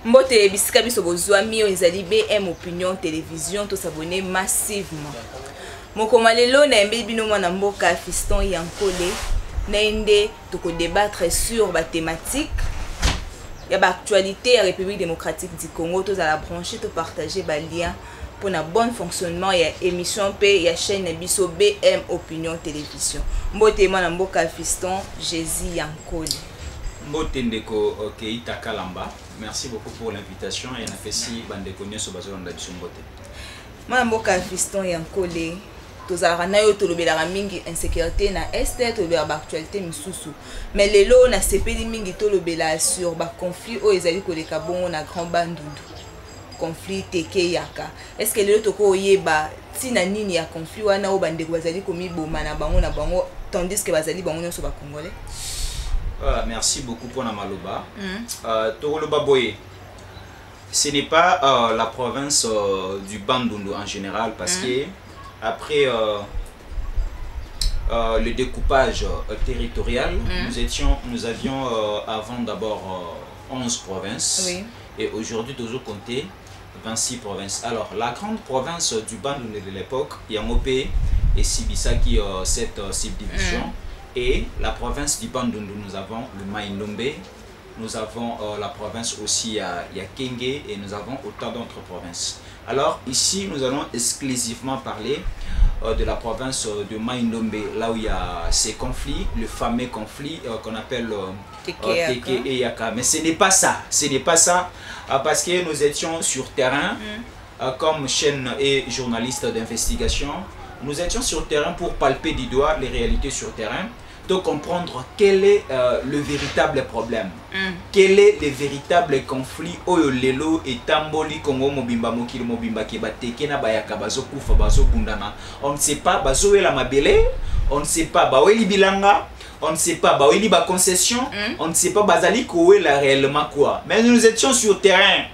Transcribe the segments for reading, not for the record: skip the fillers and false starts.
Mbote bisika biso bozwa mio ezali BM Opinion Télévision to s'abonner massivement. Mokoma lelo na yembe bino mwana mboka Fiston Yankole na ende toko débattre sur ba thématique ya ba actualité ya République démocratique du Congo to za la brancher to partager ba lien pour na bon fonctionnement ya émission P ya chaîne na biso BM Opinion Télévision. Mbote mwana mboka Fiston Jésus Yankole. Mbote ndeko Keita Kalamba. Merci beaucoup pour l'invitation et nafesi bandeko nyoso bazolanda biso mbote. Mwana mboka Fiston Yankole tozalaka na yo tolobelaka mingi insécurité na este tolobela ba actualité misusu mais lelo na sepeli mingi tolobela sur ba conflit o ezali koleka bongo na Grand Bandundu conflit teke yaka. Est-ce que lelo toko oyeba tina nini ya conflit wana o bandeko bazali komiboma na bango tandis que bazali bango nyoso ba congolais? Merci beaucoup pour la maloba. Togoloba Boye, ce n'est pas la province du Bandundu en général parce que après le découpage territorial, nous avions avant d'abord 11 provinces, oui. Et aujourd'hui nous avons compté 26 provinces. Alors la grande province du Bandundu de l'époque, Yamopé et Sibisaki, cette subdivision. Et la province du Bandundu, nous avons le Mai-Ndombe, nous avons la province aussi à Kenge et nous avons autant d'autres provinces. Alors ici, nous allons exclusivement parler de la province de Mai-Ndombe, là où il y a ces conflits, le fameux conflit qu'on appelle Teke et Yaka. Mais ce n'est pas ça, parce que nous étions sur terrain comme chaîne et journaliste d'investigation. Nous étions sur terrain pour palper du doigt les réalités sur terrain, de comprendre quel est le véritable problème, quel est le véritable conflit oyo lelo et tamboli Congo mobimba mokili mobimba keba teke na bayaka bazo kufa bazo bundana. On ne sait pas bazo la mabele, on ne sait pas baweli bilanga, on ne sait pas baweli ba concession, on ne sait pas bazali koela réellement quoi. Mais nous étions sur terrain.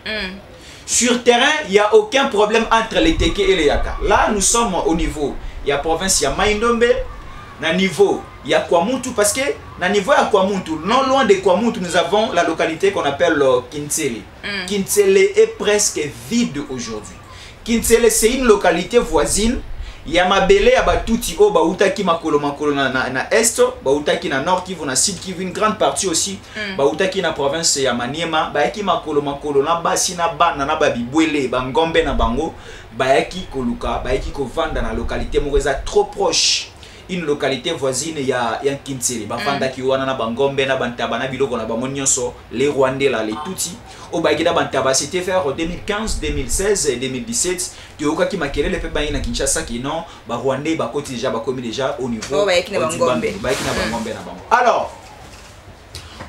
Sur terrain, il n'y a aucun problème entre les Teke et les Yaka. Là, nous sommes au niveau, il y a province, il y a Mai-Ndombe, na niveau, il y a Kwamuntu, parce que na niveau il y a Kwamuntu, non loin de Kwamuntu, nous avons la localité qu'on appelle Kintsele. Kintsele est presque vide aujourd'hui. Kintsele, c'est une localité voisine. Il y a Mabele, il y a Batuti, oh, Bautaki Makolo na Est, Bautaki na Nord Kivu, na Sud Kivu, une grande partie aussi. Bautaki na province ya Maniema, Bayaki Makolo na Basi na Bana na Babibwele, Bangombe na Bango, Bayaki Koluka, Bayaki Kovanda na localité Moreza trop proche. Une localité voisine il y a Kintsele, Bafanda Kiwana na Bangombe na Bantaba na Biloko na Bamonyoso, les Rwandais là, les Tutsi. Au Bagida Bantaba, c'était vers 2015, 2016 et 2017. Tu as qui m'a créé le pays na Kinshasa qui non, bah Rwandais, bah côté déjà, bah comme déjà au niveau. Alors,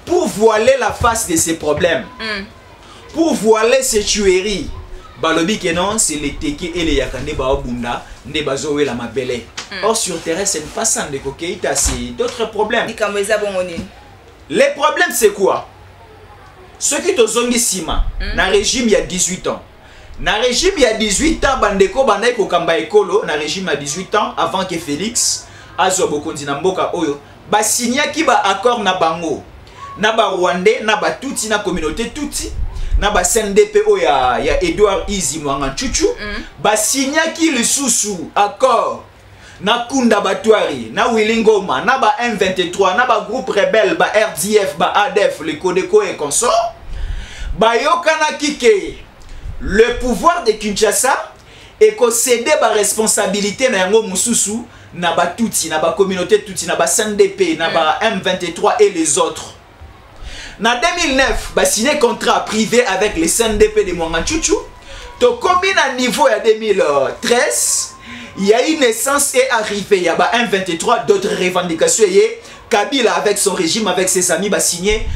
pour voiler la face de ces problèmes, pour voiler ces tueries, bah le but que non, c'est les Teke et les Yakane bah Obunda, ne bazoé la mabele. Or sur terrain, c'est pas ça de Kokeita, c'est d'autres problèmes. Les problèmes c'est quoi? Ceux qui te zongi sima, na régime il y a 18 ans. Na régime il y a 18 ans, bandeko bandai kokamba ekolo, na régime il y a 18 ans, avant que Félix Azo Bokondi na mboka oyo, ba signa ki ba accord na bango. Na ba Rwandais, na ba Tutsi, na communauté Tutsi, na ba CNDP oyo ya Edouard Izi Mwanga Chuchu, ba signa ki le sous accord. Na Kunda Batouari, na Willingoma, na ba M23, na ba groupe rebelle, ba RDF, ba ADF, le Codeco et consorts, ba yokana kike le pouvoir de Kinshasa et ko céder ba responsabilité na yango mususu na ba Tutsi, na ba communauté Tutsi, na ba CNDP, na ba M23 et les autres. Na 2009, ba signé contrat privé avec les CNDP de Mwanganchuchu, to combine à niveau à 2013. Il y a une naissance et arrivée, il y a M23, d'autres revendications. Kabila avec son régime, avec ses amis, va signer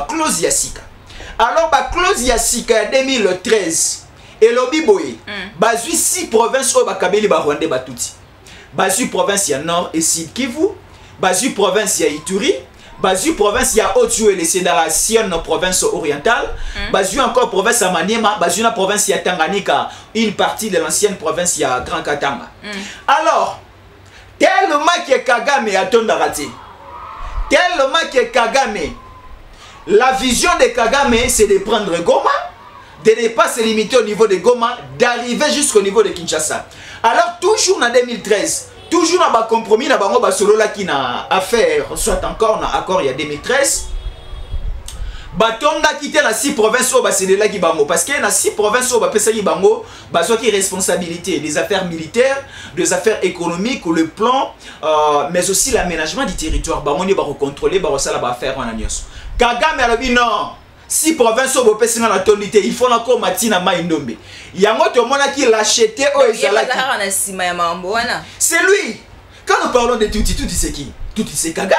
clause Yassika. Alors, clause Yassika 2013, et l'Obi Boye, basu 6 provinces au Bakabeli Rwandais Batouti. Basu province, il y a Nord et Sud Kivu. Basu province, il y a Ituri. Basu province, il y a Otuele, c'est dans la sienne province orientale. Basu encore province à Maniema. Basu la province, il y a Tanganyika. Une partie de l'ancienne province, il y a Grand Katanga. Alors, tellement que Kagame a ton raté. Tellement que Kagame La vision de Kagame, c'est de prendre Goma, de ne pas se limiter au niveau de Goma, d'arriver jusqu'au niveau de Kinshasa. Alors, toujours en 2013, toujours dans le compromis, dans le solo qui n'a affaire, soit encore dans l'accord il y a 2013, Batonga quitté dans 6 provinces au Basédela qui bango parce que dans 6 provinces au Bapesa qui bango baso qui responsabilité des affaires militaires, des affaires économiques ou le plan mais aussi l'aménagement du territoire bango ni ba contrôler ba ça la ba faire en alliance. Kagame alobi non 6 provinces au Bapesa na tonité il faut encore matina maindombe. Yango to mona qui l'acheter au ezala qui. C'est lui. Quand nous parlons de Tuti c'est qui? Tuti c'est Kagame.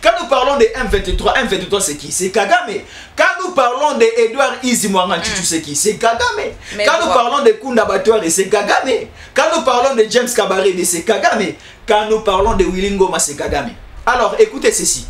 Quand nous parlons de M23 c'est qui? C'est Kagame. Quand nous parlons de Edouard Izimouangan, tu sais qui? C'est Kagame. Quand nous parlons de Kunda Batouare, c'est Kagame. Quand nous parlons de James Kabarebe, c'est Kagame. Quand nous parlons de Willy Ngoma, c'est Kagame. Alors écoutez ceci.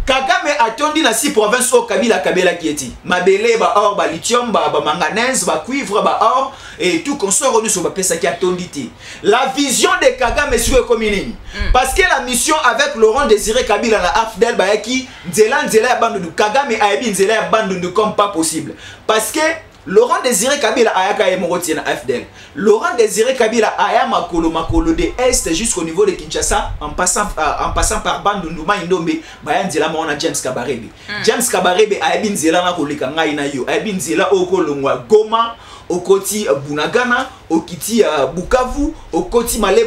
Kagame a tondi dans 6 provinces au Kabila Kabela qui est Mabele, ba or, ba lithium, ba manganèse, ba cuivre, ba or et tout consort revenu sur pesa qui a tondi. La vision de Kagame sur le communisme. Parce que la mission avec Laurent Désiré Kabila la AFDEL ba qui Nzela abandonné Kagame a bien Nzela abandonné comme pas possible. Parce que Laurent Désiré Kabila ayaka emoroti na AFDEL. Laurent Désiré Kabila aya makolo de est jusqu'au niveau de Kinshasa en passant par Bandundu Maindombe baya nzela mona James Kabarebe. James Kabarebe aya binzela na koleka ngai na yo. Aya binzela okolongwa Goma, okoti Bunagana, okiti Bukavu, okoti Male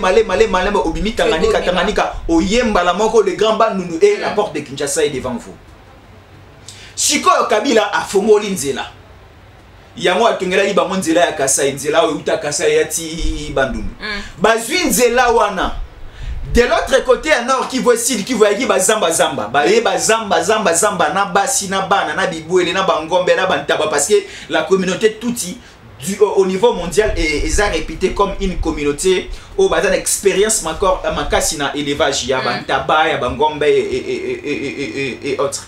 obimi Tanganyika, oyemba la moko le grand Bandundu et la porte de Kinshasa est devant vous. Siko Kabila a fongoli nzela. Yango atongela bango nzela ya Kasai nzela o uta Kasai yati Bandundu bazwi nzela wana de l'autre côté à nord qui voit sud qui voit qui bazamba na basi na bana na bibwele na bangombe na bantaba parce que la communauté touti au niveau mondial est réputée comme une communauté où bazan expérience makasi na élevage ya bantaba ya bangombe et autres.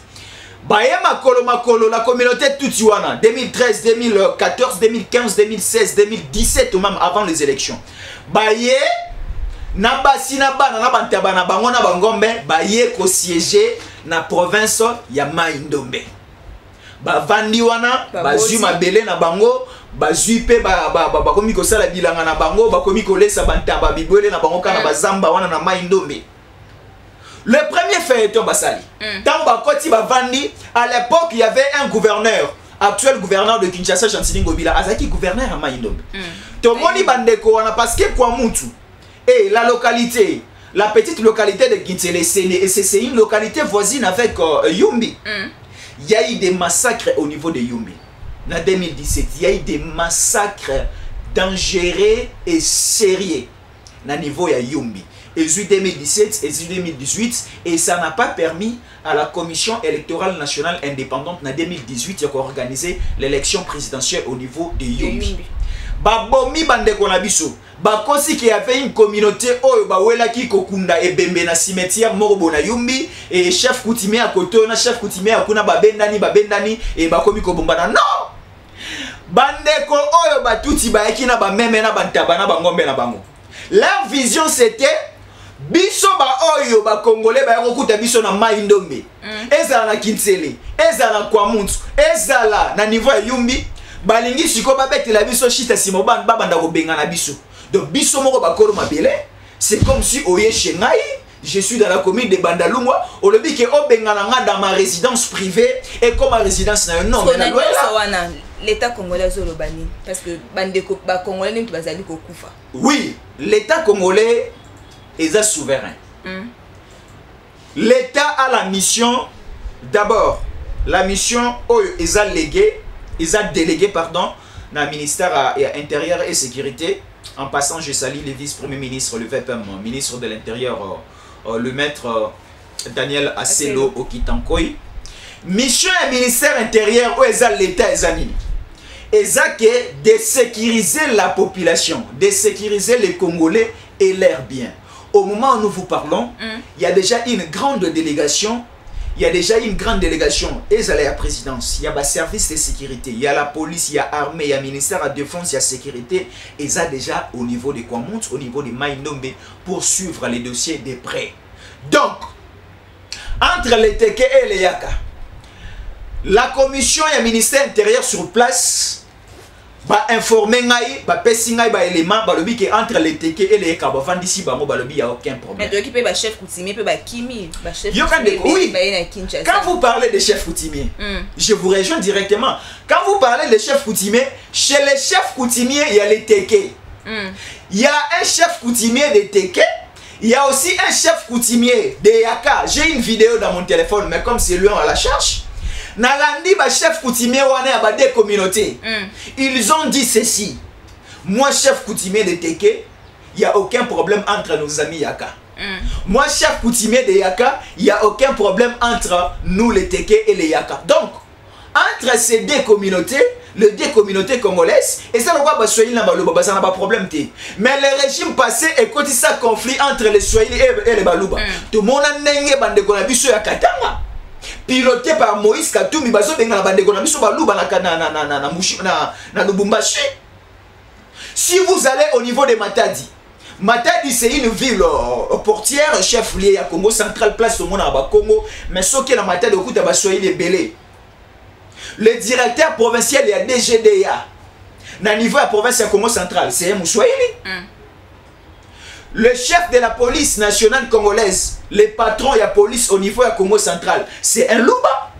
Bayema makolo la communauté Tutiwana 2013, 2014, 2015, 2016, 2017 ou même avant les élections. Baye na basi na bana na bantaba na bango na bangombe baye ko siéger na province ya Maindombe. Ba vandi wana bazui mabele na bango bazui pe bakomi ko sala bilanga na bango bakomi ko lesa bantaba bibwele na bango kana bazamba wana na Maindombe. Le premier feuilleton Basali. Tant Bakoti Bavandi, à l'époque, il y avait un gouverneur, actuel gouverneur de Kinshasa, Chancellin Gobila, Azaki gouverneur à Maindombe. Tomoni Bandeko, parce que Kwamutu, et la localité, la petite localité de Kinshele, c'est une localité voisine avec Yumbi. Il y a eu des massacres au niveau de Yumbi. En 2017, il y a eu des massacres dangereux et sérieux au niveau de Yumbi. Et 2017 et 2018 et ça n'a pas permis à la commission électorale nationale indépendante en 2018 qui a organisé l'élection présidentielle au niveau de Yumbi. Babomi bandeko na biso bakosi qui avait une communauté oyo bawela ki kokunda ebembe na cimetière morobo na Yumbi et chef coutumier à côté na chef coutumier akuna babendani et bakomi ko bombana non bandeko oyo batuti baeki na ba meme na bantaba na bangombe na bango. Leur vision c'était biso ba oyo ba congolais ba yokuta biso na Maindombe ezala na Kinsele ezala na Kwamuntu ezala na niveau ya Yumbi balingi siko babetela biso chita simo banda ko benga na biso donc biso moko bakolo mabele c'est comme si oye chengai je suis dans la commune de Bandalungwa on le dit que o benga nga dans ma résidence privée et comme ma résidence na non mais na l'état congolais zolobani parce que bandeko ba congolais nimtu bazali ko kufa. Oui, l'état congolais est souverain. L'État a la mission, d'abord, la mission est délégué, pardon, dans le ministère intérieur et sécurité. En passant, je salue le vice-premier ministre, le VPM, ministre de l'Intérieur, le maître Daniel Asselo Okitankoy. Mission et ministère intérieur, où est l'État est de sécuriser la population, de sécuriser les Congolais et leurs biens. Au moment où nous vous parlons, il y a déjà une grande délégation. Il y a déjà une grande délégation. Et à la présidence, il y a le service de sécurité, il y a la police, il y a l'armée, il y a le ministère de la Défense, il y a la sécurité. Et ça déjà au niveau de Kwamount, au niveau de Maindombe, pour suivre les dossiers de près. Donc, entre les Teke et les Yaka, la commission et le ministère intérieur sur place va informer ngai va pesi ngai ba élément ba lobi que entre les teke et les kabafan d'ici ba mo ba lobi y a aucun problème. Mais qui peut ba chef coutumier peut ba kimi ba chef. Oui. Quand vous parlez de chef coutumier, je vous rejoins directement. Quand vous parlez de chef coutumier, chez les chefs coutumiers il y a les teke. Il y a un chef coutumier de teke. Il y a aussi un chef coutumier de Yaka. J'ai une vidéo dans mon téléphone, mais comme c'est lui on la cherche. Nalandi ba chef coutumier wane a des communautés. Ils ont dit ceci. Moi chef coutumier de Teke, il y a aucun problème entre nos amis Yaka. Moi chef coutumier de Yaka, il y a aucun problème entre nous les Teke et les Yaka. Donc entre ces deux communautés, les deux communautés congolaises, et ça ne va pas ça n'a pas de problème. Mais le régime passé est quand ça conflit entre les Swahili et les Baluba. Tout le monde a n'engé bande konabiso ya Katanga. Piloté par Moïse Katumbi bazo benga na bande konabiso Baluba na Lubumbashi. Si vous allez au niveau de Matadi, Matadi c'est une ville portière, chef-lieu à Congo central, place au monde à Congo, mais ce qui est la Matadi au coup de Swahili est belé. Le directeur provincial il y a DGDA. Na niveau de la province de Congo central, c'est un Moussouaïli. Le chef de la police nationale congolaise, le patron de la police au niveau de Congo central, c'est un Luba.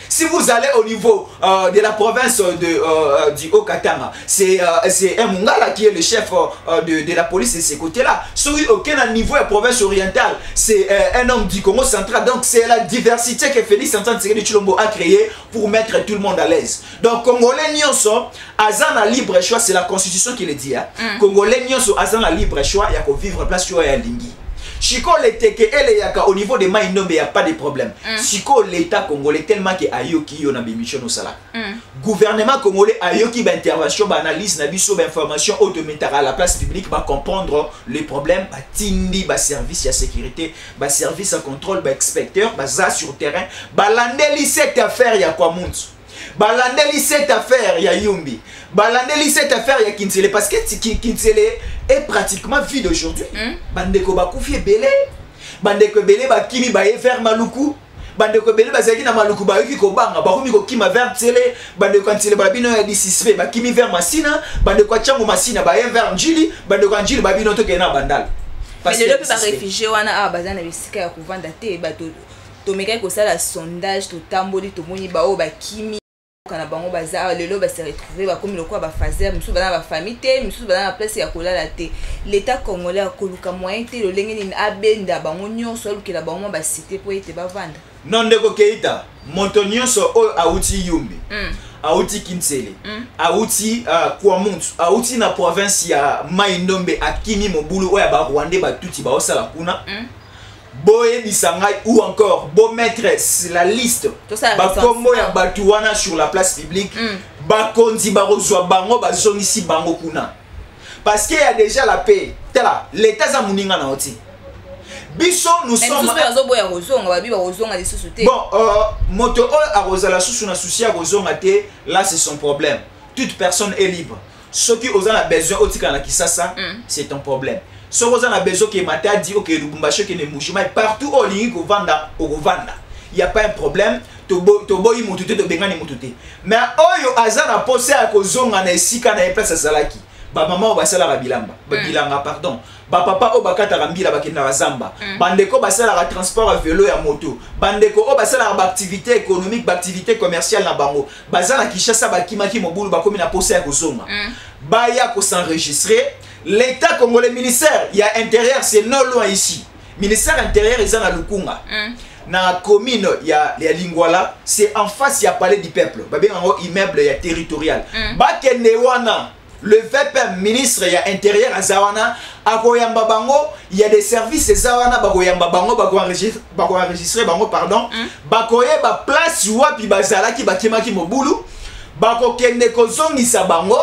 Si vous allez au niveau de la province du Haut-Katanga, c'est un Mungala qui est le chef de la police de ce côté-là. Sur aucun niveau de la province orientale, c'est un homme du Congo central. Donc c'est la diversité que Félix Antoine Tshisekedi Tshilombo a créée pour mettre tout le monde à l'aise. Donc Congolais Nyonso, Azan a libre choix, c'est la constitution qui le dit. Congolais Nyonso, Azan a libre choix, il y a qu'à vivre place sur un Lingui. Chiko les Teke et les Yaka au niveau de Maïnombe, il n'y a pas de problème. Chiko l'État congolais tellement que Ayoki yon a bémission au salaire. Gouvernement congolais Ayoki ba intervention, ba analyse, na biso ba information automatique à la place publique, ba comprendre les problèmes, ba tindi, ba service à sécurité, ba service à contrôle, ba inspecteur, ba za sur terrain, ba landeli cette affaire ya kwa muntu. Balandeli cette affaire ya Yumbi. Balandeli cette affaire ya Kinsele parce que Kinsele est pratiquement vide aujourd'hui. Bandeko bakoufi belé. Bandeko belé bakimi ba vers Maluku. Bandeko belé bazaki na Maluku ba yuki ko banga ba komi ko kima vers Tsele. Bandeko Tsele ba bino ya disispe ba kimi vers Masina. Bandeko chango Masina ba vers Njili. Bandeko Njili ba bino to kena bandal. Mais le peuple réfugié wana a bazana bisika ya kuvanda te ba to meka ko sala sondage to tamboli to moni ba o ba kimi kana bango baza lelo ba se retrouver ba comme le quoi ba fazer musu bana ba famille te musu bana place ya kolala te l'état congolais a koluka moyen te le lengeni ni abenda bango nyonso lukela bango ba cité po ete ba vanda non ndeko Keita moto nyonso o auti Yumbi auti Kinsele auti kwa muntu auti na province ya Maïnombe akimi mobulu oya ba Rwanda ba tuti ba osala kuna boye bisangai ou encore beau mettre la liste ba kombo ya batuwana sur la place publique ba konzi ba rozwa bango ba zongisi bango kuna parce qu'il y a déjà la paix tela l'état za muninga na oti biso nous sommes bon moto a rozala susu na souci a rozonga te là c'est son problème toute personne est libre ce qui aux a besoin otika na Kisasa c'est ton problème. Si vous avez besoin que Matadi ou que Lubumbashi que ne Mouchima partout au ligne au Vanda au Vanda, il y a pas un problème. Toboyi mutute to bengani mutute. Mais oyo azana posé à kozonga na esika na place salaki. Ba maman ba sala rabilamba, ba bilanga pardon. Ba papa o bakata rambila bakenda bazamba. Bandeko ba sala transport à vélo ya moto. Bandeko o ba sala ba activité économique, ba activité commerciale na bango. Bazana Kishasa ba kimaki mobulu ba komi na posé à kozonga. Ba ya ko s'enregistrer. L'État congolais, ministère, il y a intérieur, c'est non loin ici. Ministère intérieur, ils sont à Lukunga. Dans la commune, il y a Lingwala, c'est en face, il y a palais du peuple. Il y a un immeuble, il y a territorial. Le VP ministre, il y a intérieur à Zawana. À Koyamba Bango, il y a des services Zawana, Bakoyamba Bango, Bako enregistré, Bango, pardon. Bakoye, ba place, Wapi, Bazalaki, Bakimaki Mobulu. Bako Kende Kozongisa Bango.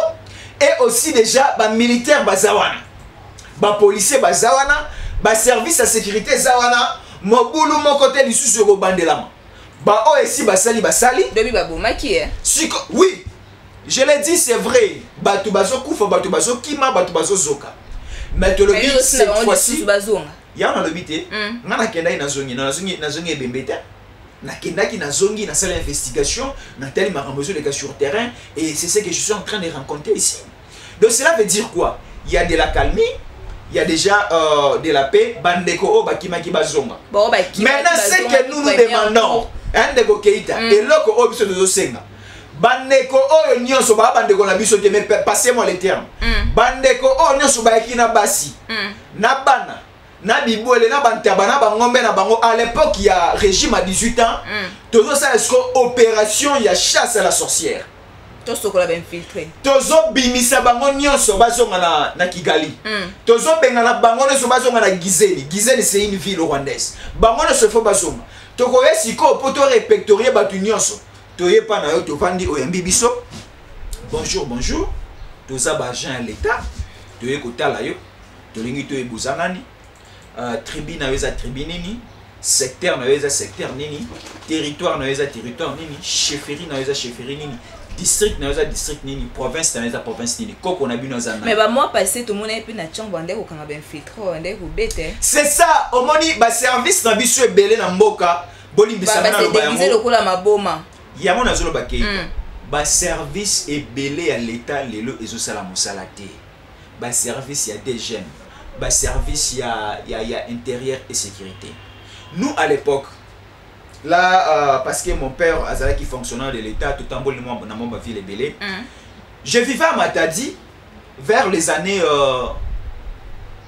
Et aussi déjà ba militaire bazawana ba policier bazawana ba service à sécurité zawana mobulu mon côté du sous au bandelama ba o ici basali debi ba bomaki oui je l'ai dit c'est vrai batu bazo kufa batu bazo kima batu bazo zoka mais to le but cette fois-ci ya na le bité ngana kenda na zongi bembeta nakendaki na zongi na salle d'investigation na tali makambo les gars sur terrain et c'est ce que je suis en train de rencontrer ici. Donc cela veut dire quoi? Il y a de la calmie, il y a déjà de la paix. Bandeko o bakimaki bazonga. Maintenant ce que nous nous demandons, Ndeko Keita et loko o biso de senga. Bandeko o nyonso ba bandeko na biso te, mais passez-moi les termes. Bandeko o nyonso ba ekina basi. Na bana na bibouele na bantaba na bangombe na bango à l'époque il y a régime à 18 ans. Toujours ça est opération il y a chasse à la sorcière. Tozo ko la ben filtré. Tozo bimisa bango nyonso bazonga na Kigali. Tozo benga na bango nyonso bazonga na Gizeli. Gizeli c'est une ville rwandaise. Bango nyonso fo bazonga. Toko yesiko poto répertorier batu nyonso. Toye pa na yo to fandi oyambi biso. Bonjour bonjour. Toza ba agent à l'état. Toye kotala yo. Tolingi to ebuzangani. Tribu na yo za tribu nini. Secteur na yo za secteur nini. Territoire na yo za territoire nini. Chefferie na yo za chefferie nini. District na yoza district nini, province na yoza province nini, koko na bino zana. Mais ba moi passé tout le monde est puis na chambre ndé ko kanga ben filtre ndé ko bête. C'est ça, au moni ba service na biso ebele na mboka, bolimbisa na lo ba yango. Ba déguisé lokola maboma. Ya mona zolo ba kei. Ba service ebele ya l'état lelo ezo sala mosala te. Ba service ya des jeunes. Ba service ya intérieur et sécurité. Nous à l'époque là, parce que mon père Azala qui fonctionnait de l'État, tout en bon dans mon ville Belé. Je vivais à Matadi vers les années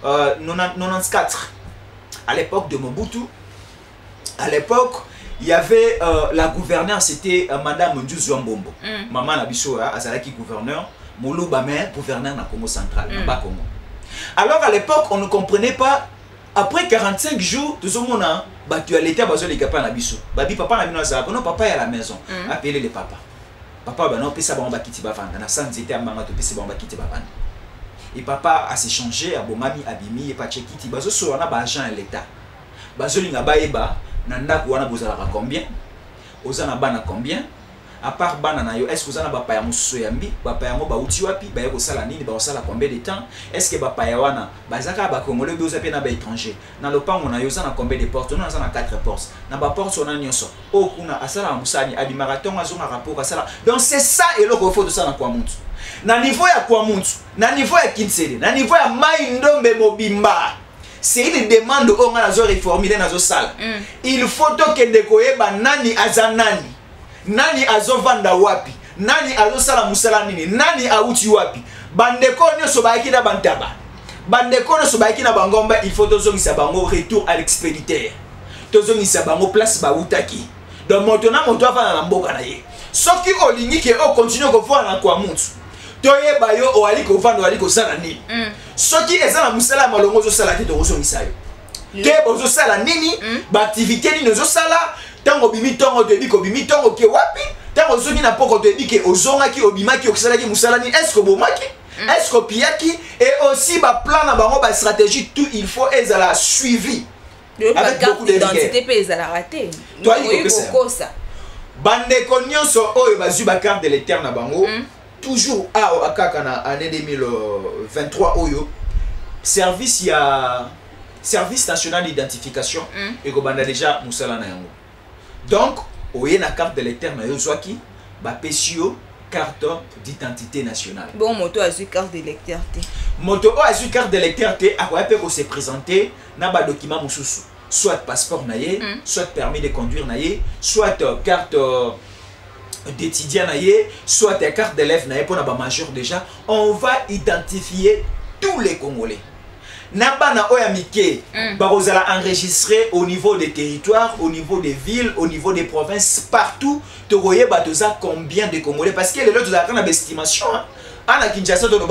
94. À l'époque de Mobutu, à l'époque, il y avait la gouverneure, c'était Madame Ndjou Mbombo. Maman Nabiso Azala qui gouverneur, Moulou Bamé, gouverneur na Congo central, na Congo. Alors à l'époque, on ne comprenait pas. Après 45 jours, tout le monde a battu à l'état, les gars na biso. Babi papa na bino za, non papa est à la maison. Appelez les papas. Papa ba non pesa ba on ba kiti ba vanda na sans était amanga to pesa ba on ba kiti ba vanda. Et papa a s'échangé à bomami abimi et pas chekiti bazo so na ba agent à l'état. Bazo linga ba eba na ndako wana bozala combien? Ozana bana combien? À part banana yo, est-ce que vous avez bapa ya mususu yambi, bapa ya mo ba uti wapi, ba yeko sala nini, ba sala combien de temps? Est-ce que bapa ya wana bazaka ba congolais bezo pe na ba étranger? Na lopango na yo za na combien de portes? Na za na 4 portes. Na ba portes on a nyonso. O kuna asala musani abi marathon azo na rapport asala. Donc c'est ça et le faut de ça na kwa muntu. Na niveau ya kwa muntu, na niveau ya Kinsele, na niveau ya Mai Ndombe Mobimba. C'est une demande au nga nazo réformer nazo sala. Il faut que ndeko yeba nani azanani. Nani azovanda wapi, nani azosala musala nini, nani auti wapi. Bandeko nyonso baiki na bantaba, bandeko nyonso baiki na bangomba. Il faut tozongisa bango retour à l'expéditeur, tozongisa bango place bautaki. Donc maintenant moto afana na mboka na ye. Soki olingi ke o continue ko fona na kwa mutu, toyeba yo o ali ko vanda ali ko sala nini. Soki ezala musala malongo zo sala te tozongisa yo. Ke bozo sala nini, ba activité nini zo sala. Tango bimi tongo debi ko bimi tongo ke wapi, tango zoni na poko debi ke ozonga ki obima ki okisala ki musalani, est-ce que bomaki, est-ce que piaki, et aussi ba plan na bango ba stratégie tout il faut ezala suivi avec beaucoup d'identité pe ezala raté. Toi il faut ça. Bande konyonso oyo bazu ba carte de l'éternel na bango, toujours a akaka na année 2023 oyo service ya service national d'identification et ko banda déjà musala na yango. Donc, oye na carte de l'éternel yo zwaki ba pesio carte d'identité nationale. Bon moto a eu carte d'électeur té. Moto a eu carte d'électeur té a pe ko se présenter na ba document mususu, soit passeport na ye, soit permis de conduire na ye, soit carte d'étudiant na ye, soit carte d'élève na ye pour na ba majeur déjà. On va identifier tous les Congolais. Nabana oyamike barozala enregistré au niveau des territoires, au niveau des villes, au niveau des provinces, partout. Toroye batoza combien de Congolais parce que les autres ont une estimation. À Kinshasa, on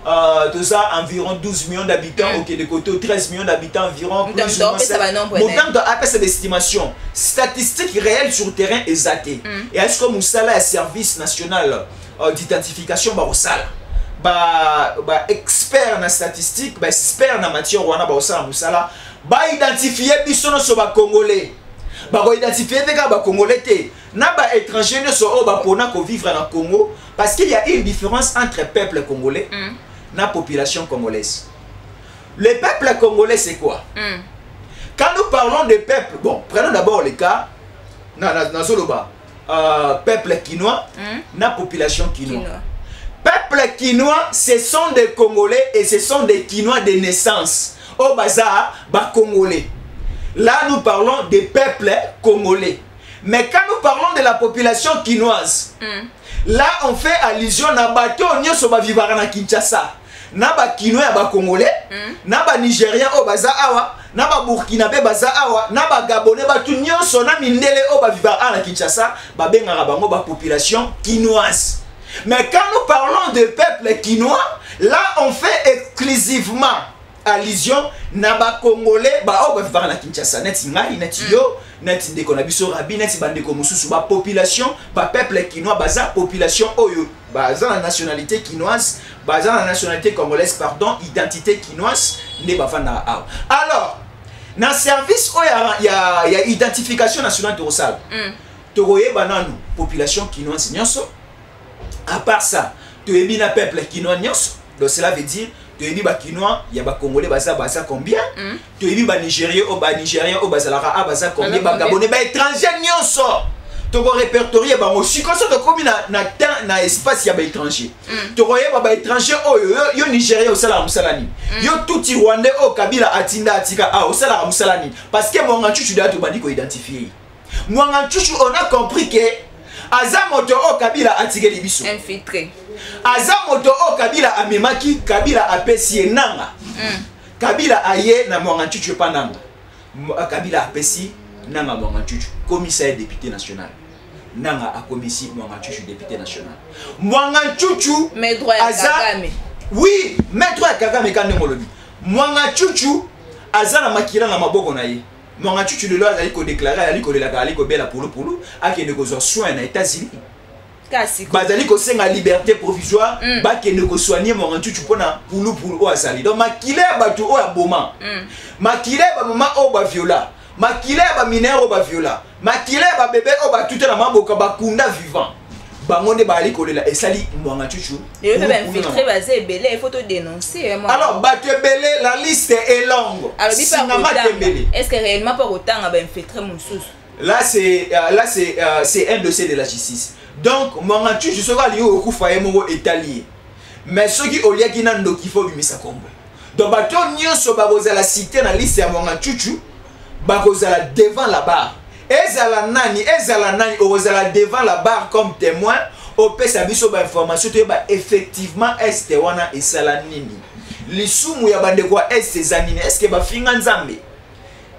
a environ 12 millions d'habitants, ok, de côté 13 millions d'habitants environ. Plus ou moins ça. Cette estimation statistique réelle sur le terrain exacté. Et est-ce que Moussala est service national d'identification barosala? Expert na statistique, expert na matière wana ba osala musala, ba identifier biso no so ba congolais. Ba ko identifier te ka ba congolais te. Na ba étranger no so o ba pona ko vivre na Congo parce qu'il y a une différence entre peuple congolais na population congolaise. Le peuple congolais c'est quoi? Quand nous parlons de peuple, bon, prenons d'abord le cas peuple quinois, la population quinois. Peuple quinois, ce sont des Congolais et ce sont des Quinois de naissance. Au bazar, Congolais. Là, nous parlons des peuples congolais. Mais quand nous parlons de la population quinoise, là, on fait allusion à bateau, on va vivre à Kinshasa. Naba Quinois, ba Congolais, naba Nigérien, au bazar awa, naba Burkinabé, bazar awa, naba Gabonais, ba tout nyonso na mindele, au va vivre à Kinshasa, ba benga bango ba population quinoise. Mais quand nous parlons de peuple quinois, là, on fait exclusivement allusion naba Congolais, ba au va vivre à Kinshasa. Neti ngai, neti yo, neti ndeko na biso rabi, neti bandeko mususu, ba population, ba peuple quinois, baza population oyo, baza la nationalité quinoise. Basé la nationalité congolaise, pardon, identité quinoise, ne bafana a. Alors, dans le service, il y a identification nationale de Rossal. Toroye bananu, population quinoise nyonso. À part ça, tu es bien peuple quinois nyonso. Donc cela veut dire, tu es bien quinois, il y a ba congolais basa combien? Tu es bien nigérien, au ba nigérien, au basalara basa combien? Ba gabonais, ba étranger nyonso. Tu vas répertorier aussi quand ça comme na espace il y a des étrangers. Tu vois ba étranger yo Nigérien au salaire musalani. Yo tout Rwandais au Kabila atinda atika au salaire musalani parce que mon tu dois te bandi ko identifier. Moi on a compris que azamoto au Kabila atige libiso. Infiltré. Azamoto au Kabila amemaki Kabila apesi nanga. Kabila aye na mon tu pas nanga. Kabila apesi nanga mwanga chuchu commissaire député national nanga a commissaire mwanga chuchu député national mwanga chuchu mais droit à Kagame oui mais droit à Kagame quand ngolobi mwanga chuchu azana makira na maboko na ye mwanga chuchu lelo azali ko déclarer ali ko lelaka ali ko bela pulu akende ko zo soin na États-Unis kasi bazali ko senga liberté provisoire bakende ko soigner mwanga chuchu pona pulu o azali donc makila batu o aboma makila ba mama o ba viola makile ba minero ba viola makile ba bébé o ba tuta na maboka ba kunda vivant bangonde ba ali kolela esali mwanga chuchu et le même filtré basé belé il faut te dénoncer alors ba te belé la liste est longue alors est-ce que réellement pas autant ba infiltrer mon sous là c'est un dossier de la justice donc mwanga chuchu soka li o kufa ye mongo étalien mais ceux qui olia ki nando ki faut bimisa kombo donc ba to nyonso ba boza la cité na liste ya mwanga chuchu bakozala devant la barre. Ezala nani ozala devant la barre comme témoin au pesa biso ba information to ba effectivement est wana esala nini. Lisumu ya bande kwa est zanini est-ce que ba finga nzambe?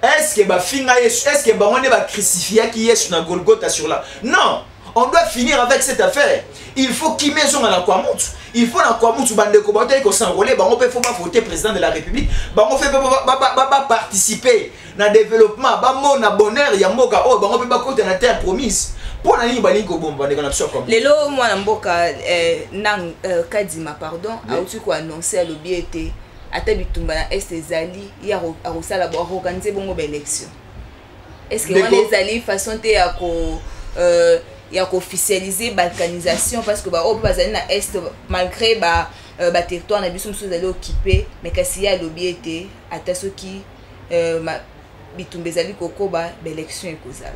Est-ce que ba finga Yesu? Est-ce que ba ngone ba crucifier ki Yesu na Golgotha sur là? Non, on doit finir avec cette affaire. Il faut qu'il maison à la Kwamutu. Il faut na Kwamutu bande ko bato ko s'enrôler, ba on peut faut pas voter président de la République. Ba on fait pas participer na développement, ba mo na bonheur ya mboka o ba on peut pas côté na terre promise. Pour na ni bali ko bomba ndeko na biso comme. Lelo moi na mboka nang kadima pardon, a uti ko annoncer le biete ata bitumba na est ezali ya arosala ba organiser bongo ba élection. Est-ce que on ezali façon te ya ko il y a officialisé balkanisation parce que au bazali na est malgré ba territoire na biso mususu allé occuper mais kasi ya lobby était ata soki bitumba ezali kokoba élection ekozala.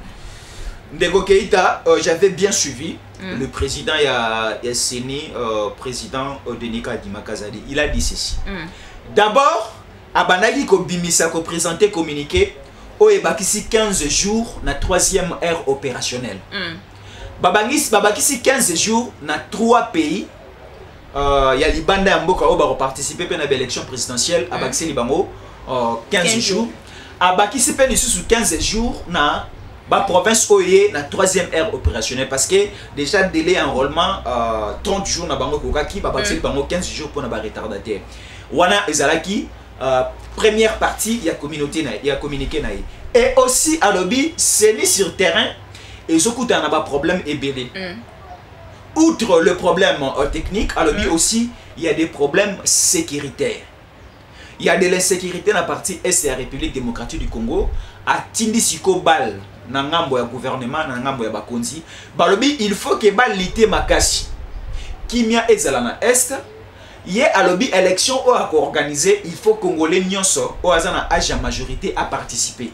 Ndeko Keita, j'avais bien suivi le président Yasseni, président Denis Kadima Kazadi. Il a dit ceci. D'abord, Abanagi ko bimisa ko présenter communiqué au ebakisi 15 jours na 3e ère opérationnelle. Babakisi 15 jours na 3 pays. Il y a Libanda et Mboka qui ont participé à l'élection présidentielle. Abakisi Libango 15 jours. Abakisi sous 15 jours na la province OE na 3e ère opérationnelle parce que déjà délai enrôlement 30 jours na bango kokaki babakisi Libango 15 jours pour na ba retardataire. Wana ezalaki première partie il y a communauté il y a communiqué na et aussi à lobby c'est mis sur terrain. Et ce coup, il y a un problème ébélé. Outre le problème technique, alors aussi, il y a des problèmes sécuritaires. Il y a de l'insécurité dans la partie est de la République démocratique du Congo. À Tindisiko Bal, dans le gouvernement, dans le Bakonzi, il faut que Bal lité Makashi. Kimia ezala na est, Yé alobi élection ou à organiser, il faut congolais nyonso ou azana âge majorité à participer.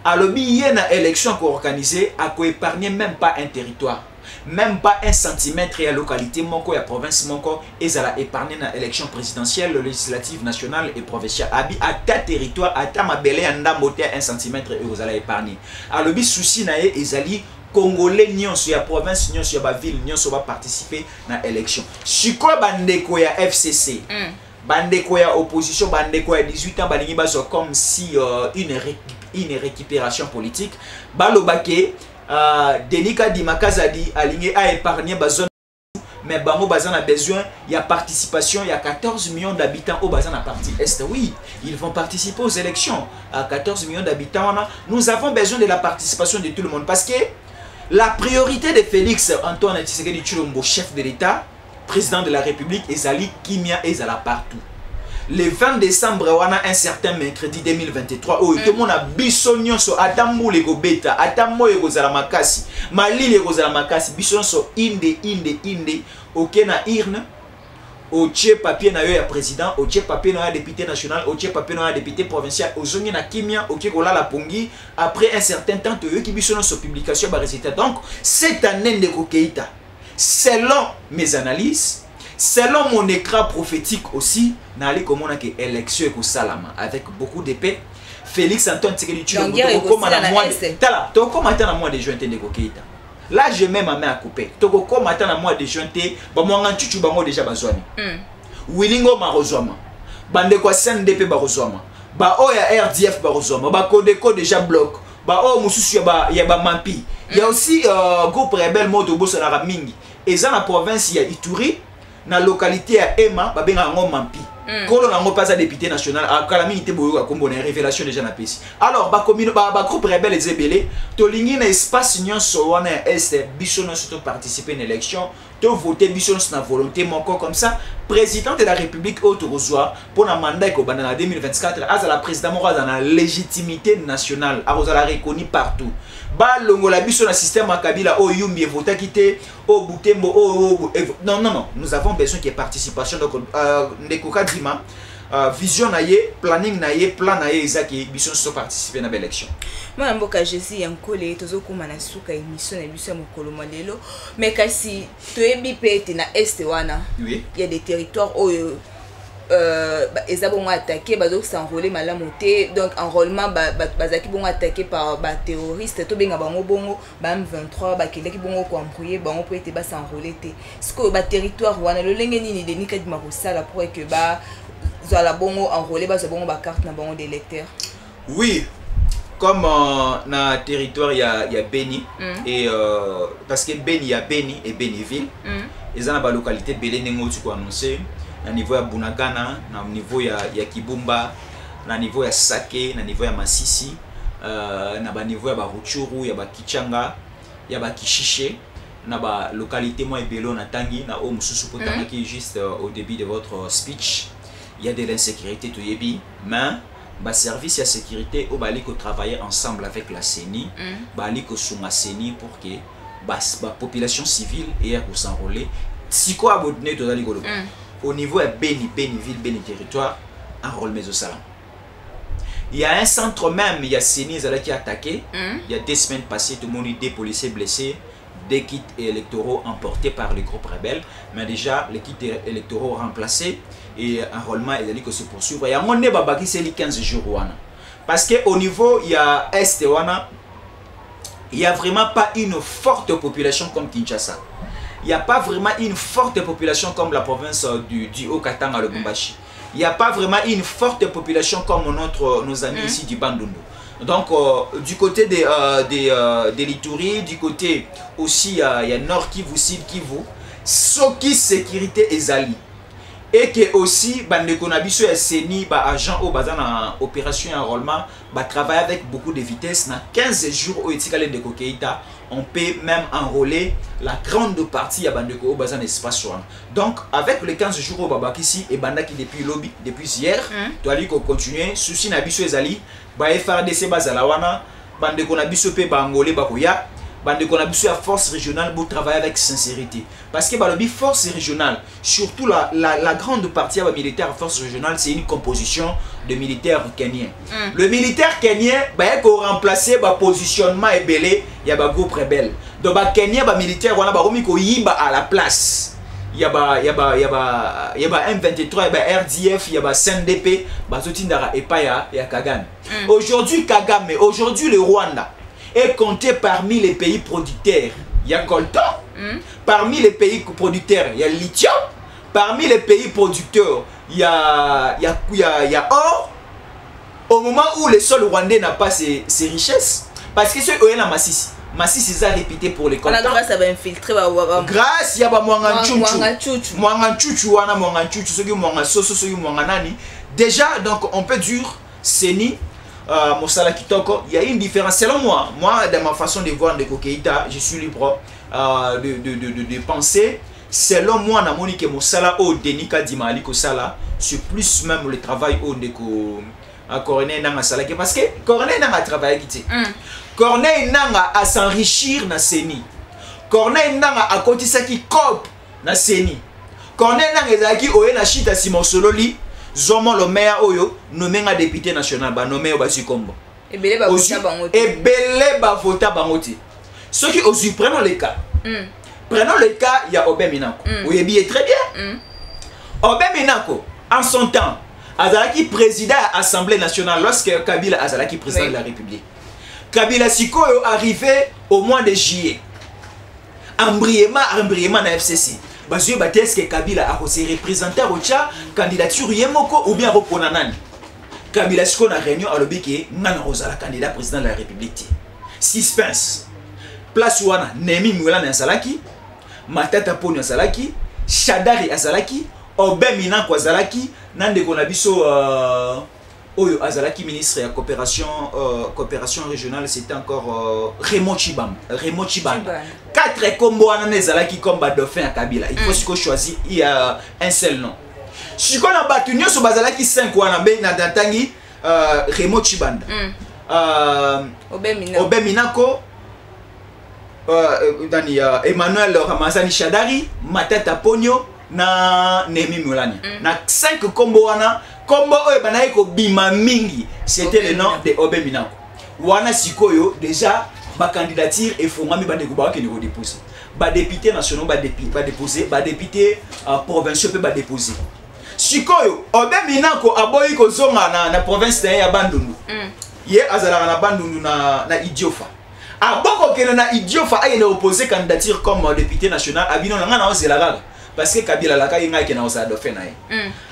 Alobi yé na élection à organiser à ko épargner même pas un territoire, même pas un centimètre et à localité moko ya province moko ezala épargner na élection présidentielle, législative, nationale et provinciale. Abi à ta territoire à ta mabele anda moté un centimètre et vous allez épargner. Alobi souci na yé ezali Congolais nyonso ya province nyonso ya ba ville nyonso va participer na élection. Siko bandeko ya FCC, bandeko ya opposition, bandeko ya 18 ans balingi bazo comme si une récupération politique. Balobake Denika Dimakazadi aligné à épargner bazone, mais bango bazan a besoin, il y a participation, il y a 14 millions d'habitants au bazan à partie est. Oui, ils vont participer aux élections. À 14 millions d'habitants, nous avons besoin de la participation de tout le monde parce que la priorité de Félix Antoine Tshisekedi Tshilombo, chef de l'État, président de la République, ezali kimia ezala partout. Le 20 décembre, on a un certain mercredi 2023, où tout le monde a bisogno so atambu le gobeta, atamo le gozala makasi, mali le gozala makasi, bisogno so inde, ok na irne, au tché papier na yo ya président, au tché papier na yo député national, au tché papier na yo député provincial, au zongi na kimia, ok kola la pongi, après un certain temps, tu veux qui bisogno so publication ba résultat. Donc, cette année de Kokeita, selon mes analyses, selon mon écran prophétique aussi, n'allez comme on a que élection et salama avec beaucoup d'épée. Félix Antoine Tshisekedi Tshilombo à mois de juin de Kokeita. Là je mets ma main à couper. Toko comme attend mois de juin te ba mo nganchuchu bango déjà bazwani. Wilingo marozwama. Bande kwa CNDP barozwama. Ba o ya RDF barozwama. Ba Kodeko déjà bloc. Ba o mususu ya ba Mampi. Il y a aussi groupe rebelle moto bosso na mingi. Eza na province ya Ituri. Na localité à Emma, babenga ngo Mampi. Kolo na ngo pas député national, a kalami ité boyo ka kombo na révélation déjà na pesi. Alors ba commune ba groupe rebelle ezebele, to lingi na espace nyonso wana est bisono surtout participer à l'élection, to voter bisono na volonté moko comme ça, président de la République autorozoa pour na mandat ko bana 2024 as la président moko dans la légitimité nationale, a la reconnu partout. Ba longo la biso na système Kabila o yumbi vota kité o Butembo non, nous avons besoin qu'il y ait participation. Donc Ndekuka Dima vision naie, planning naie, plan naie ezaki biso so participer na l'élection. Moi mboka Jésus yankole tozo kuma na suka émission na biso mokolo malelo mais kasi toyebi pete na est wana. Oui. Il y a des territoires où ils ont attaqué, ils ont s'enrôlé malamoté, donc enrôlement bazaki bon attaqué par terroristes, tout bien bango bongo, bam 23, bakile qui bongo ko embrouiller, bango peut être s'enrôler té. Ce que territoire wana le lengeni ni denika di makosala pour que la bongo enrôler ba bongo ba carte na bongo d'électeurs. Oui. Comme na territoire il y a Beni et parce que Beni il y a Beni et Beniville. Ils ont la localité Belé nengo tu ko annoncer. Na niveau ya Bunagana, na niveau ya Kibumba, na niveau ya Sake, na niveau ya Masisi, na ba niveau ya Baruchuru, ya ba Kichanga, ya ba Kishishe, na ba localité moi Belo na Tangi, na o mususu potanga qui juste au début de votre speech, il y a de l'insécurité to yebi, mais ba service ya sécurité au bali ko travailler ensemble avec la CENI, bali ko suma CENI pour que ba population civile ait à s'enrôler. Si quoi abonné to dali ko au niveau de Béniville, Béni territoire, enrôlement au salam. Il y a un centre même, il y a Séni qui a attaqué. Il y a 2 semaines passées, tout le monde a des policiers blessés, des kits électoraux emportés par les groupes rebelles. Mais déjà, les kits électoraux remplacés et enrôlement est se poursuivre. Il y a un débat qui c'est 15 jours. Parce qu'au niveau, il y a Est, il n'y a vraiment pas une forte population comme Kinshasa. Il n'y a pas vraiment une forte population comme la province du Haut-Katanga, le Lubumbashi. Il n'y a pas vraiment une forte population comme nos amis ici du Bandundu. Donc, du côté de l'Ituri, du côté aussi, il y a Nord Kivu, Sud Kivu, Soki Sécurité Ezali. Et que aussi, bandeko na biso ya Seni, agent au bazan en opération et enrôlement, travailler avec beaucoup de vitesse. Dans 15 jours au Etikale de Kokeita, on peut même enrôler la grande partie à bandeko au bazan espace. Donc, avec les 15 jours au Babakisi et bandaki depuis lobby, depuis hier, tu as dit qu'on continue. Souci na biso ezali, FRDC bazalawana, bandeko na biso pe bangolé bakoya. bande qu'on a besoin de force régionale pour travailler avec sincérité. Parce que la force régionale, surtout la grande partie de la militaire force régionale, c'est une composition de militaires kenyans. Le militaire kenyan, il faut remplacer le positionnement et belé, il y a un groupe rebelle. Donc les Kenyans, les militaires, il y a à la place. Il y a M23, il y a RDF, il y a CNDP, il y a Kagame. Aujourd'hui, Kagame, aujourd'hui le Rwanda est compté parmi les pays producteurs. Il y a coltan. Parmi les pays producteurs, il y a lithium. Parmi les pays producteurs, il y a or. Au moment où le sol rwandais n'a pas ses richesses, parce que ceux qui ont la Masisi, Masisi c'est répété pour les coltans. Grâce à infiltrer. Grâce, il y a déjà, donc on peut dire, Seni, Mosala Kitoko, il y a une différence. Selon moi, dans ma façon de voir de Kokeita, je suis libre de penser. Selon moi, na monique Mosala o Denika Dimali Kosala, c'est plus même le travail au Ndeko Corneille Nanga Salaki. Parce que Corneille Nanga travaille qui Corneille Nanga a s'enrichir na Seni. Corneille Nanga a côté ça qui cop na Seni. Corneille Nanga ezaki oye na chita Simon Sololi. Zomo le maire oyo nommé un député national ba nommé Obasikombo. Ebele ba vota bango. Ebele ba vota bango. Ceux qui aussi prenons le cas. Prenons le cas, il y a Obé Minako. Oui, bien très bien. Obé Minako en son temps azalaki président à l'Assemblée nationale lorsque Kabila azalaki président de la République. Kabila Sikoyo arrivé au mois de juillet. Embrièmement na FCC. Bazuye bateske Kabila a se représenter au tcha candidature yemoko ou bien repona nani. Kabila Sikoyo na réunion a lobi ke ngana ozala candidat président de la République. Suspense. Place wana Nemi Mwelana Azalaki, Matata Poni Azalaki, Shadari Azalaki, Obé Minako Azalaki, nande konabiso Oyo Azalaki ministre de la coopération régionale, c'était encore Raymond Chibam. 4 combos Azalaki comme dauphin à Kabila. Il faut choisir, il y a un seul nom. Si on a battu sur Bazalaki 5 wana na datangi Raymond Chibanda. Obé Minako Emmanuel Ramazani Shadari, Matata Ponyo na Nemi Mulani. Na 5 combos wana combo banaiko bima mingi, c'était le nom de Obé Minako. Wana sikoyo déjà ma candidature et fongami ba deko ba ke niveau déposer. Ba député national ba déposer, ba député provincial peut ba déposer. Sikoyo Obé Minako aboyi ko zonga na province ya Bandundu. Ye azala na Bandundu na Idiofa. Aboko kena na Idiofa ayene opposer candidature comme député national abino na ngana ozela parce que Kabila la kainga ke na osala dauphin na ye.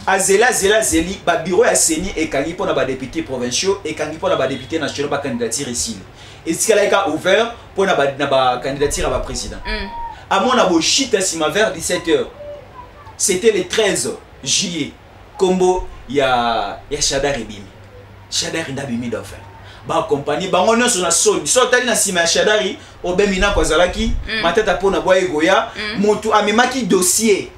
Azela zeli ba bureau ya Seni et kangi pona ba député provinciaux et kangi pona ba député national ba candidature ici. Et ce qu'elle a ouvert pona ba candidature à ba président. À mon abo chita sima vers 17h. C'était le 13 juillet. Combo ya Shadari Bimi. Shadari ndabimi dauphin. Ba compagnie bango nyonso na soni so tali na sima ya Shadari Obé Minako azalaki matata pona boye goya motu amemaki dossier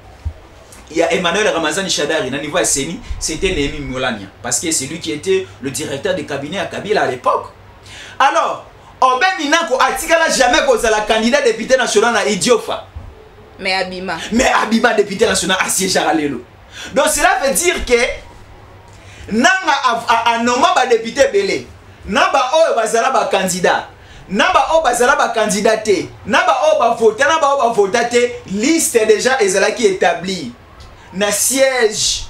il y a Emmanuel Ramazani Shadari na niveau ya Seni, c'était Nemi Mulania parce que c'est lui qui était le directeur de cabinet à Kabila à l'époque. Alors Obé Minako atikala jamais kozala candidat député national na Idiofa mais Abima député national à siégeara lelo. Donc cela veut dire que nanga a nommé ba député belé naba oyo bazala ba candidat naba oyo bazala ba candidaté naba oyo ba voter naba oyo ba voter liste déjà ezalaki établie na siège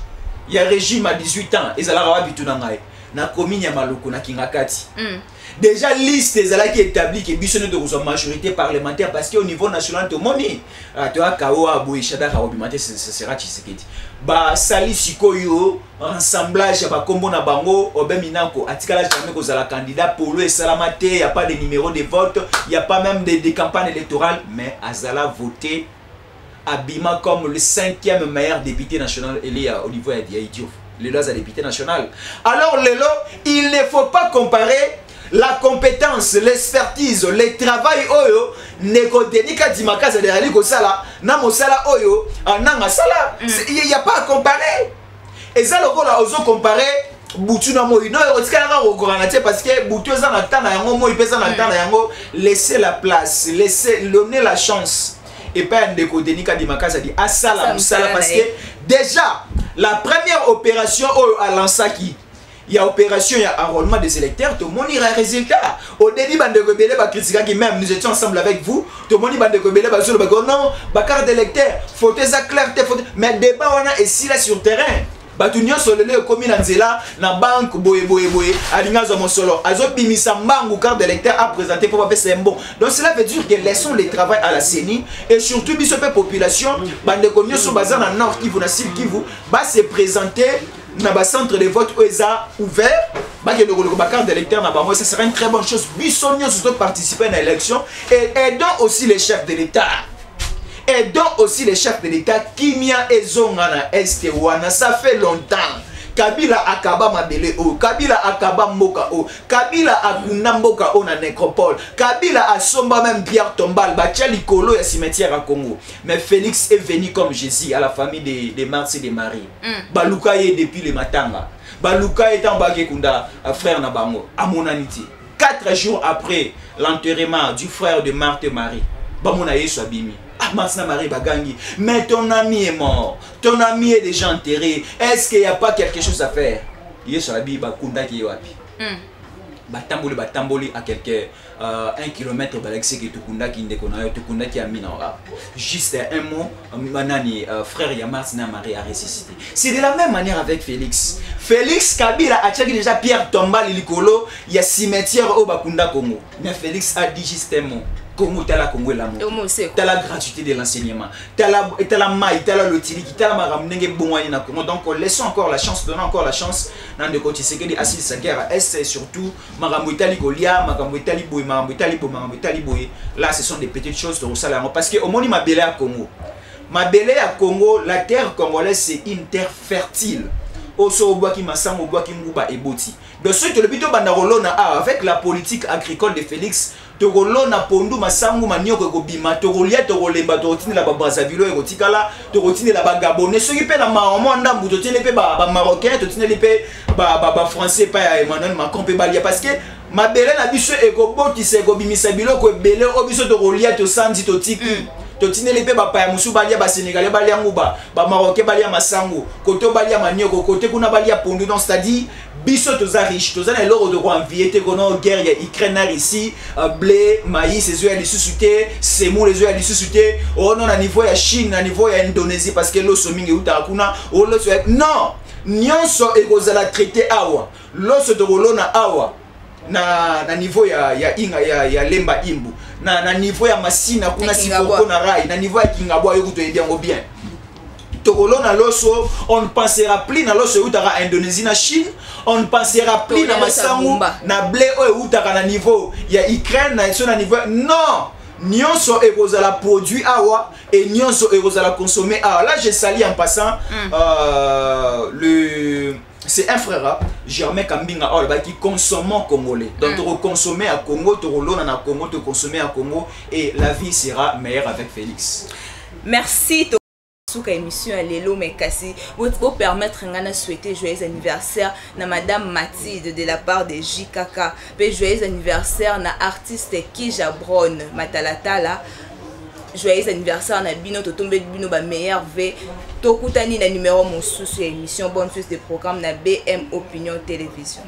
ya régime à 18 ans ezala rawa bituna ngai na commune ya Maluku na Kingakati. Déjà liste ezalaki établie que biso ne de majorité parlementaire parce que au niveau national to moni to akawa boy Shadara obimate ce sera Tshisekedi. Ba sali sikoyo rassemblage ba kombo na bango Obé Minako atikala jamais kozala candidat pour le salamate, il y a pas de numéro de vote, il y a pas même de campagne électorale mais azala voté Abima comme le 5e meilleur député national au niveau de Idiof. Le lois à député national. Alors Lelo, il ne faut pas comparer la compétence, l'expertise, le travail oyo neko denika dimakaza de ali kosala na mosala oyo nanga sala il y a pas à comparer. Et ça lokola ozo comparer butu na moi no otikala ka kokorana te parce que butu eza na temps na yango moi pesa na temps na yango laisser la place laisser donner la chance et pas ndeko Denika Dimakasa dit asala musala parce que déjà la première opération à lancaki il y a opération, il y a enrôlement des électeurs, tout le monde ira résultat. Au début, bande de rebelles, qui même nous étions ensemble avec vous, tout le monde bande de rebelles, non, carte d'électeur, faut ça clarté, mais débat on a ici là sur terrain. Batunyo solele komi na nzela na banque boye alinga zo mosolo azo bimisa mbangu carte d'électeur à présenter pour pas c'est bon. Donc cela veut dire que laissons le travail à la CENI et surtout biso population bande konyo so bazar na Nord Kivu na Sud Kivu va se présenter na ba centre de vote oeza ouvert ba ke lokolo ba carte d'électeur na ba moi ça sera une très bonne chose bisonyo surtout participer à l'élection et aidons aussi les chefs de l'État. Aidons aussi les chefs de l'État Kimia et Zongana Este Wana, ça fait longtemps. Kabila akaba mabele o, Kabila akaba mboka o, Kabila akuna mboka o na nécropole, Kabila asomba même Pierre Tombal, batia likolo ya cimetière à Congo. Mais Félix est venu comme Jésus à la famille des Mars et des Marie. Baluka est depuis le Matanga. Baluka est en Bagekunda, frère Nabango, à Monaniti. 4 jours après l'enterrement du frère de Marthe et Marie, Bamona Yesu Abimi. Ah, Marsina Marie Bagangi, mais ton ami est mort, ton ami est déjà enterré. Est-ce qu'il n'y a pas quelque chose à faire? Yesu Abi Bakunda qui est wapi? Batamboli à quelques 1 kilomètre Balaxé qui Tukunda qui ndekona Tukunda qui a mis en rap. Juste un mot, Manani frère Yamarsina Marie a ressuscité. C'est de la même manière avec Félix. Félix Kabila a tchaki déjà Pierre Tombal Likolo, il y a cimetière au Bakunda Congo. Mais Félix a dit juste un mot. Congo, t'as la Congo et l'amour. T'as la gratuité de l'enseignement. T'as la maille, t'as la loterie, t'as la maramnenge bonwani na Congo. Donc laissons encore la chance, donnons encore la chance. Dans de côté, c'est que des assises sa guerre à Est et surtout Maramouitali Golia, Maramouitali Boy, Maramouitali Boy. Là, ce sont des petites choses de Roussalamo. Parce que au moins, ma belle à Congo. Ma belle à Congo, la terre congolaise, c'est une terre fertile. Oso Obwaki Massam, Obwaki Mouba et Boti. De ce que le bito bandarolona a avec la politique agricole de Félix. Torolona pondu masangu manioko kobima torolia torolemba torotine la Brazzaville et rotikala torotine la Gabonais ceux qui paient la maman ndambu totine pe ba marocain totine le pe ba français pa Emmanuel Macron pe balia parce que ma belle na biso ekoboti se kobimisa biloko ebele obiso torolia to sandi totiki totine le pe ba pa musu balia ba sénégalais balia nguba ba marocain balia masangu koto balia manioko kote kuna balia pondu donc c'est-à-dire biso toza riche toza na loro de envier te kono guerre ya Ukraine ici blé maïs les oeufs à susciter semo les oeufs à susciter on a niveau ya Chine na niveau ya Indonésie parce que lo somingi utakuna o lo non nyonso ekozala traité awa lo so to kolona awa na niveau ya inga ya lemba imbu na niveau ya masina kuna sipoko na rai na niveau ya kingabwa yokuto ebiango bien Tokolona loso, on ne pensera plus na loso utara Indonésie na Chine, on ne pensera plus na masangu na blé ou utara na niveau ya Ukraine na so na niveau non nyonso ekozala produit awa et nyonso ekozala consommer awa. Là je salue en passant c'est un frère Germain Kambinga qui consomme congolais. Donc tu consommer à Congo, tu rolona na Congo, tu consommer à Congo et la vie sera meilleure avec Félix. Merci. Émission à Lelo Mekasi pour permettre de souhaiter joyeux anniversaire à Madame Mathilde de la part de JKK et joyeux anniversaire à artiste Kija Brown Matalatala. Joyeux anniversaire à Bino Totombe Bino ba meilleur V Tokutani na numéro mon sous émission bonne suite de programme na BM Opinion Télévision.